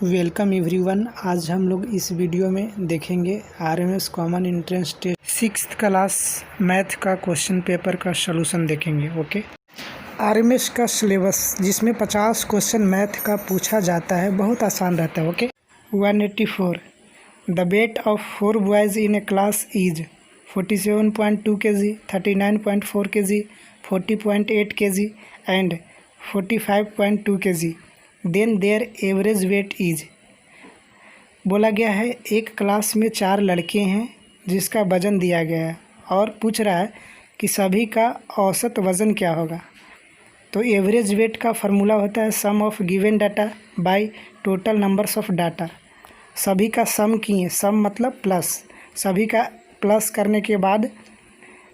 Welcome everyone. आज हम लोग इस वीडियो में देखेंगे RMS common entrance test 6th class math का क्वेश्चन पेपर का सलूशन देखेंगे। ओके, आरएमएस का सिलेबस जिसमें 50 क्वेश्चन मैथ का पूछा जाता है, बहुत आसान रहता है। Okay, 184 the weight of 4 boys in a class is 47.2 kg, 39.4 kg, 40.8 kg and 45.2 kg। Then their average weight is. बोला गया है एक क्लास में 4 लड़के हैं जिसका वज़न दिया गया है और पूछ रहा है कि सभी का औसत वज़न क्या होगा। तो एवरेज वेट का फार्मूला होता है sum of given data by total numbers of data. सभी का सम किए, सम मतलब प्लस, सभी का प्लस करने के बाद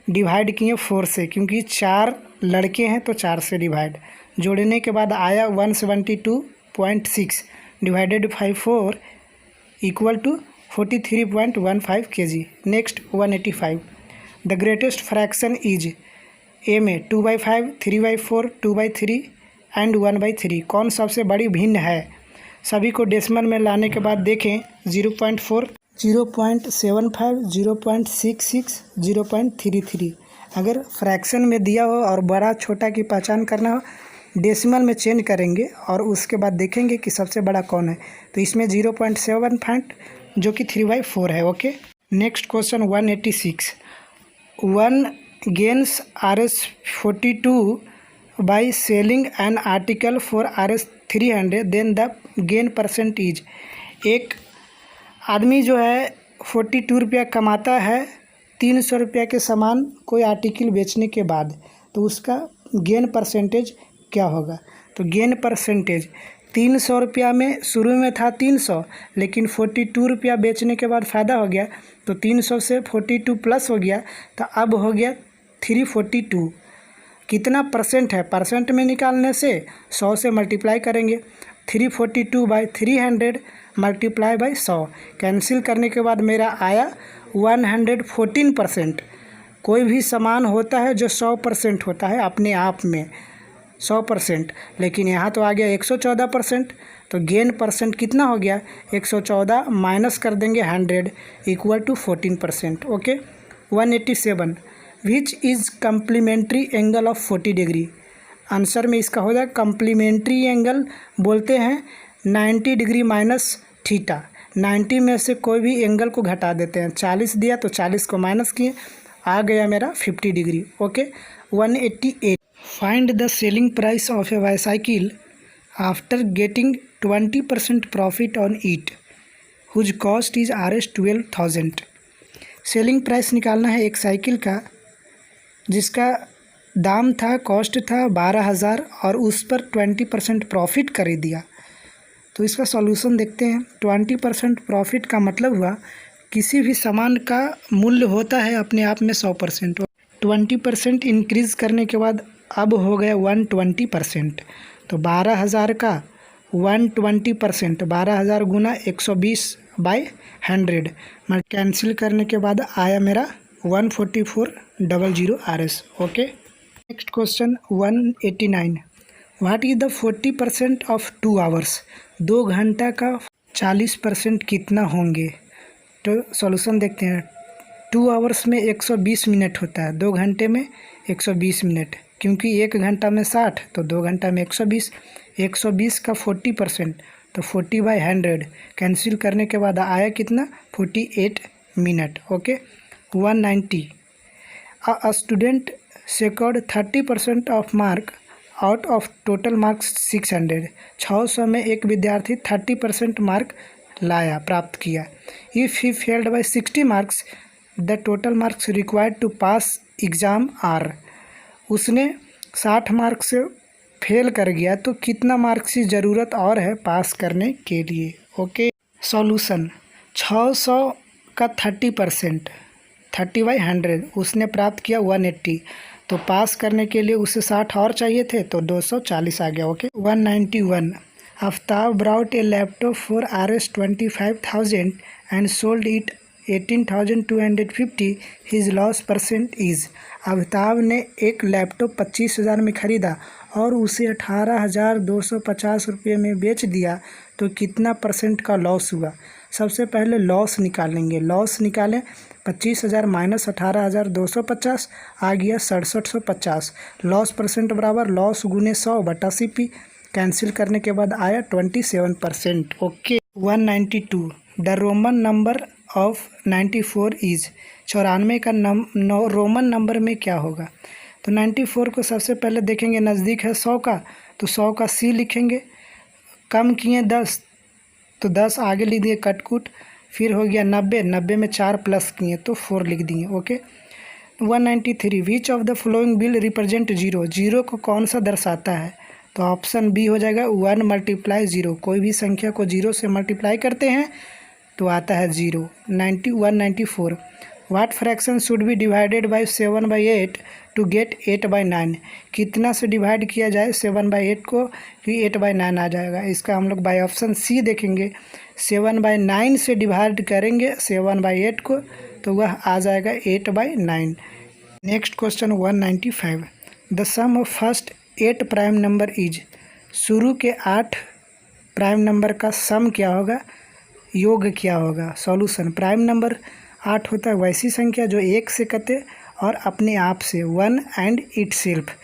डिवाइड किए 4 से, क्योंकि 4 लड़के हैं तो 4 से डिवाइड, जोड़ने के बाद आया 172.6 divided by 4 equal to 43.15 kg। Next 185 the greatest fraction is a में 2/5, 3/4, 2/3 एंड 1/3। कौन सबसे बड़ी भिन्न है। सभी को डेसिमल में लाने के बाद देखें 0.4, 0.75, 0.66, 0.33। अगर फ्रैक्शन में दिया हो और बड़ा छोटा की पहचान करना हो, डेसिमल में चेंज करेंगे और उसके बाद देखेंगे कि सबसे बड़ा कौन है। तो इसमें 0.75 जो कि 3/4 है। Okay, next question 186 one gains Rs42 by selling an article for Rs300 then the gain percent is. एक आदमी जो है 42 रुपया कमाता है 300 रुपया के सामान कोई आर्टिकल बेचने के बाद, तो उसका गेन परसेंटेज क्या होगा। तो गेन परसेंटेज 300 रुपया में शुरू में था 300, लेकिन 42 रुपया बेचने के बाद फ़ायदा हो गया तो 300 से 42 प्लस हो गया, तो अब हो गया 342। कितना परसेंट है, परसेंट में निकालने से 100 से मल्टीप्लाई करेंगे। 342/300 मल्टीप्लाई बाई 100, कैंसिल करने के बाद मेरा आया 114%। कोई भी सामान होता है जो 100% होता है अपने आप में 100%, लेकिन यहाँ तो आ गया 114%। तो गेन परसेंट कितना हो गया, 114 माइनस कर देंगे 100 equal to 14%। Okay, 187 which is complementary angle of 40 degree. Answer में इसका हो जाएगा कम्प्लीमेंट्री एंगल बोलते हैं 90 डिग्री माइनस थीटा। 90 में से कोई भी एंगल को घटा देते हैं। 40 दिया तो 40 को माइनस किए, आ गया मेरा 50 degree. Okay, 188 find the selling price of a bicycle after getting 20% profit on it whose cost is Rs12,000। Selling price निकालना है एक साइकिल का जिसका दाम था, कॉस्ट था 12,000 और उस पर 20% प्रॉफिट कर दिया। तो इसका सॉल्यूशन देखते हैं। 20% प्रॉफिट का मतलब हुआ किसी भी सामान का मूल्य होता है अपने आप में 100%, 20% इंक्रीज़ करने के बाद अब हो गया 120%। तो 12,000 का 120%, 12,000 गुना 120/100 मैं कैंसिल करने के बाद आया मेरा 144,000 Rs। Okay, next question 189 what is the 40% of 2 hours. 2 घंटा का 40% कितना होंगे। तो सॉल्यूशन देखते हैं। 2 आवर्स में 120 मिनट होता है, 2 घंटे में 120 मिनट, क्योंकि 1 घंटा में 60 तो 2 घंटा में 120। 120 का 40% तो 40/100 कैंसिल करने के बाद आया कितना, 48 minute. Okay, 190 a student secured 30% of mark out of total marks 600। 600 में एक विद्यार्थी 30% मार्क लाया, प्राप्त किया। If he failed by 60 marks the total marks required to pass exam are. उसने 60 मार्क्स से फेल कर गया तो कितना मार्क्स की ज़रूरत और है पास करने के लिए। ओके, सॉल्यूशन 600 का 30%, 30/100 उसने प्राप्त किया 180, तो पास करने के लिए उसे 60 और चाहिए थे तो 240 आ गया। Okay, 191 Aftab brought A laptop for Rs25,000 and sold it 18,250। His loss percent is. Aftab ने एक लैपटॉप 25,000 में ख़रीदा और उसे 18,250 रुपये में बेच दिया, तो कितना परसेंट का लॉस हुआ। सबसे पहले लॉस निकालेंगे। लॉस निकालें 25,000 माइनस 18,250 आ गया 6750। लॉस परसेंट बराबर लॉस गुने 100 बटा CP। कैंसिल करने के बाद आया 27%। Okay. 192 the Roman number of 94 is. 94 का रोमन नंबर में क्या होगा। तो 94 को सबसे पहले देखेंगे, नज़दीक है 100 का तो 100 का C लिखेंगे। कम किए 10 तो 10 आगे लिख दिए कटकुट। फिर हो गया 90, 90 में 4 प्लस किए तो 4 लिख दिए। Okay. 193 which of the following will represent zero. Zero को कौन सा दर्शाता है। तो ऑप्शन बी हो जाएगा 1 मल्टीप्लाई 0। कोई भी संख्या को 0 से मल्टीप्लाई करते हैं तो आता है 0। 194 what fraction should be divided by 7/8 to get 8/9। कितना से डिवाइड किया जाए 7/8 को कि 8/9 आ जाएगा। इसका हम लोग बाय ऑप्शन सी देखेंगे। 7/9 से डिवाइड करेंगे 7/8 को तो वह आ जाएगा 8/9। Next question 195 the sum of first 8 prime number is. शुरू के 8 प्राइम नंबर का सम क्या होगा, योग क्या होगा। सॉल्यूशन प्राइम नंबर 8 होता है वैसी संख्या जो 1 से कटे और अपने आप से 1 एंड इटसेल्फ।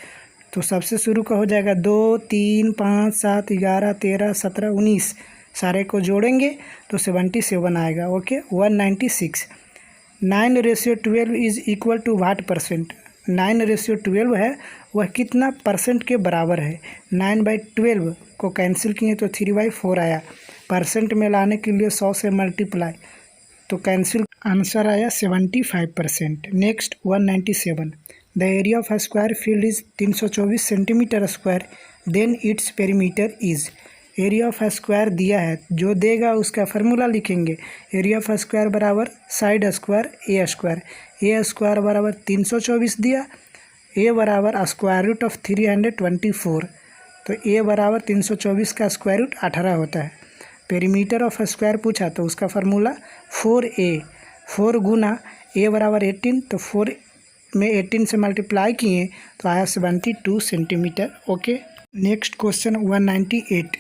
तो सबसे शुरू का हो जाएगा 2 3 5 7 11 13 17 19। सारे को जोड़ेंगे तो 77 आएगा। Okay. 196 9/12 is equal to what percent. 9/12 है वह कितना परसेंट के बराबर है। 9/12 को कैंसिल किए तो 3/4 आया। परसेंट में लाने के लिए 100 से मल्टीप्लाई तो कैंसिल, आंसर आया 75%। Next 197 the area of square field is 324 centimetre square then its perimeter is. Area of square दिया है, जो देगा उसका फार्मूला लिखेंगे। एरिया ऑफ स्क्वायर बराबर side square a square. A square बराबर 324 दिया, ए बराबर स्क्वायर रूट ऑफ 324 तो ए बराबर 324 का स्क्वायर रूट 18 होता है। पेरीमीटर ऑफ स्क्वायर पूछा तो उसका फार्मूला 4a। 4 गुना a बराबर 18 तो 4 में 18 से मल्टीप्लाई किए तो आया 72 centimetre. Okay. Next question 198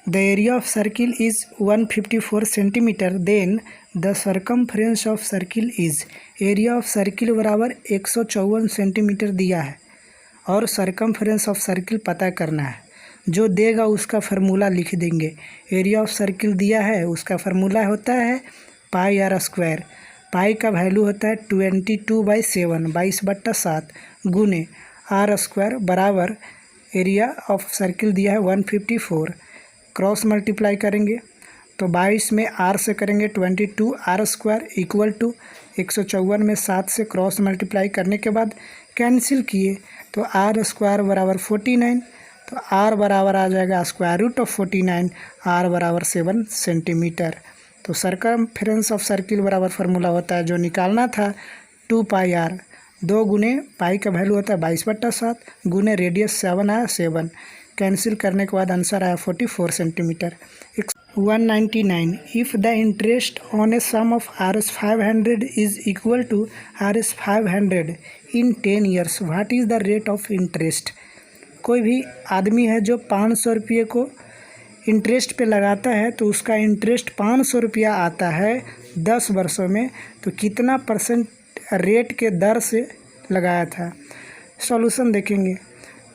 the area of circle is 154 centimetre then the circumference of circle is. Area of circle बराबर 154 सेंटीमीटर दिया है और सरकमफ्रेंस ऑफ सर्किल पता करना है। जो देगा उसका फार्मूला लिख देंगे। एरिया ऑफ सर्किल दिया है, उसका फार्मूला होता है पाई आर स्क्वायर। पाई का वैल्यू होता है 22/7 22/7 गुने आर स्क्वायर बराबर एरिया ऑफ सर्किल दिया है 154। क्रॉस मल्टीप्लाई करेंगे तो 22 में आर से करेंगे 22 आर स्क्वायर इक्वल टू 154 में 7 से क्रॉस मल्टीप्लाई करने के बाद कैंसिल किए तो आर स्क्वायर बराबर 49 तो आर बराबर आ जाएगा स्क्वायर रूट ऑफ 49। आर बराबर 7 सेंटीमीटर। तो सरकमफ्रेंस ऑफ सर्किल बराबर फार्मूला होता है जो निकालना था 2 पाई आर। 2 गुने पाई का वैल्यू होता है 22/7 गुने रेडियस 7 आया 7। कैंसिल करने के बाद आंसर आया 44 centimetre. 199 if the interest on a sum of Rs500 is equal to Rs500 in 10 years what is the rate of interest. कोई भी आदमी है जो 500 रुपये को इंटरेस्ट पे लगाता है तो उसका इंटरेस्ट 500 रुपया आता है 10 वर्षों में, तो कितना परसेंट रेट के दर से लगाया था। सॉल्यूशन देखेंगे।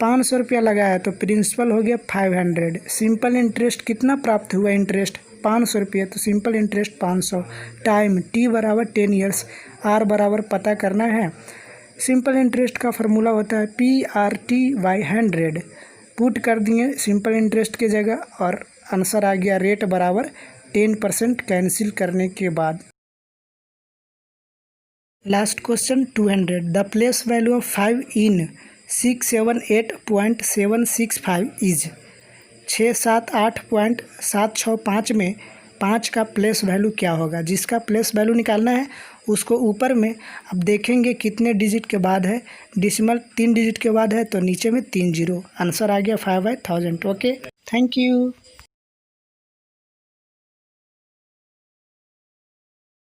500 रुपया लगाया तो प्रिंसिपल हो गया 500। सिंपल इंटरेस्ट कितना प्राप्त हुआ, इंटरेस्ट 500 रुपये, तो सिंपल इंटरेस्ट 500 टाइम टी बराबर 10 ईयर्स। आर बराबर पता करना है। सिंपल इंटरेस्ट का फार्मूला होता है PRT/100। पुट कर दिए सिंपल इंटरेस्ट की जगह और आंसर आ गया रेट बराबर 10% कैंसिल करने के बाद। Last question 200 the place value of 5 in 678.765 is. 678.765 में 5 का प्लेस वैल्यू क्या होगा। जिसका प्लेस वैल्यू निकालना है उसको ऊपर में अब देखेंगे कितने डिजिट के बाद है। डिसिमल 3 डिजिट के बाद है तो नीचे में 3 जीरो। आंसर आ गया 5/1000। Okay, thank you.